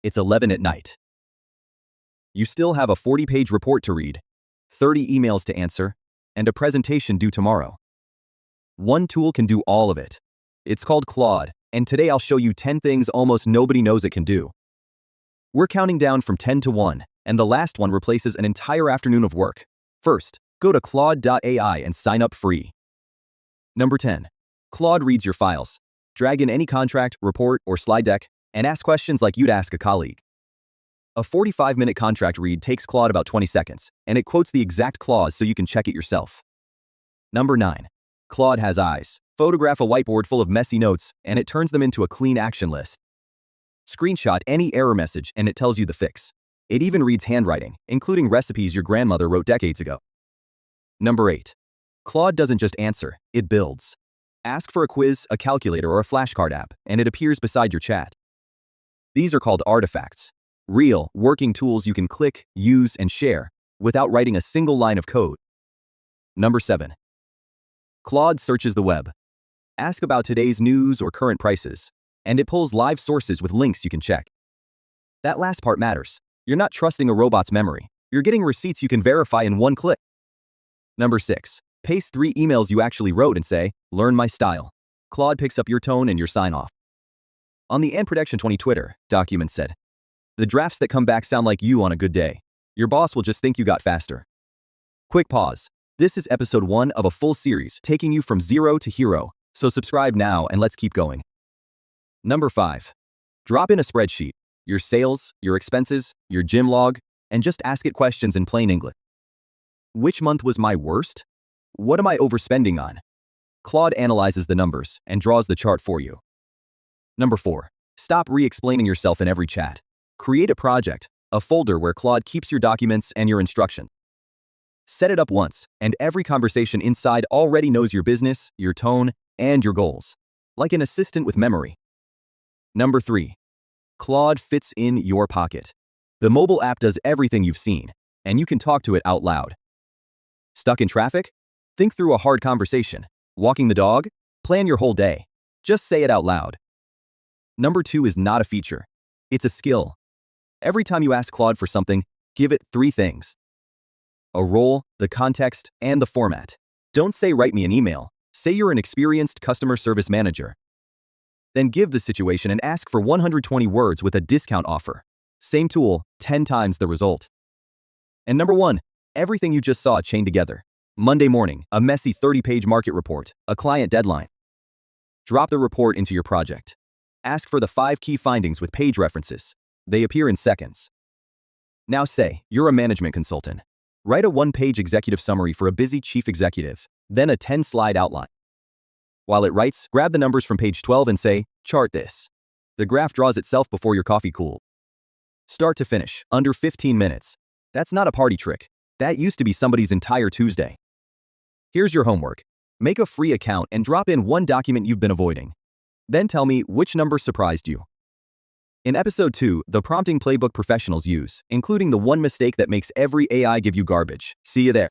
It's 11 at night. You still have a 40-page report to read, 30 emails to answer, and a presentation due tomorrow. One tool can do all of it. It's called Claude, and today I'll show you 10 things almost nobody knows it can do. We're counting down from 10 to 1, and the last one replaces an entire afternoon of work. First, go to Claude.ai and sign up free. Number 10. Claude reads your files. Drag in any contract, report, or slide deck, and ask questions like you'd ask a colleague. A 45-minute contract read takes Claude about 20 seconds, and it quotes the exact clause so you can check it yourself. Number 9. Claude has eyes. Photograph a whiteboard full of messy notes, and it turns them into a clean action list. Screenshot any error message, and it tells you the fix. It even reads handwriting, including recipes your grandmother wrote decades ago. Number 8. Claude doesn't just answer, it builds. Ask for a quiz, a calculator, or a flashcard app, and it appears beside your chat. These are called artifacts. Real, working tools you can click, use, and share without writing a single line of code. Number 7. Claude searches the web. Ask about today's news or current prices, and it pulls live sources with links you can check. That last part matters. You're not trusting a robot's memory. You're getting receipts you can verify in one click. Number 6. Paste 3 emails you actually wrote and say, "Learn my style." Claude picks up your tone and your sign-off. On the Production 20 Twitter, document said, "The drafts that come back sound like you on a good day. Your boss will just think you got faster." Quick pause. This is episode 1 of a full series taking you from zero to hero, so subscribe now and let's keep going. Number 5. Drop in a spreadsheet, your sales, your expenses, your gym log, and just ask it questions in plain English. Which month was my worst? What am I overspending on? Claude analyzes the numbers and draws the chart for you. Number 4. Stop re-explaining yourself in every chat. Create a project, a folder where Claude keeps your documents and your instructions. Set it up once, and every conversation inside already knows your business, your tone, and your goals, like an assistant with memory. Number 3. Claude fits in your pocket. The mobile app does everything you've seen, and you can talk to it out loud. Stuck in traffic? Think through a hard conversation. Walking the dog? Plan your whole day. Just say it out loud. Number 2 is not a feature. It's a skill. Every time you ask Claude for something, give it 3 things: a role, the context, and the format. Don't say write me an email. Say you're an experienced customer service manager. Then give the situation and ask for 120 words with a discount offer. Same tool, 10 times the result. And number 1, everything you just saw chained together. Monday morning, a messy 30-page market report, a client deadline. Drop the report into your project. Ask for the 5 key findings with page references. They appear in seconds. Now say, you're a management consultant. Write a 1-page executive summary for a busy chief executive, then a 10-slide outline. While it writes, grab the numbers from page 12 and say, chart this. The graph draws itself before your coffee cools. Start to finish, under 15 minutes. That's not a party trick. That used to be somebody's entire Tuesday. Here's your homework. Make a free account and drop in 1 document you've been avoiding. Then tell me which number surprised you. In episode 2, the prompting playbook professionals use, including the 1 mistake that makes every AI give you garbage. See you there.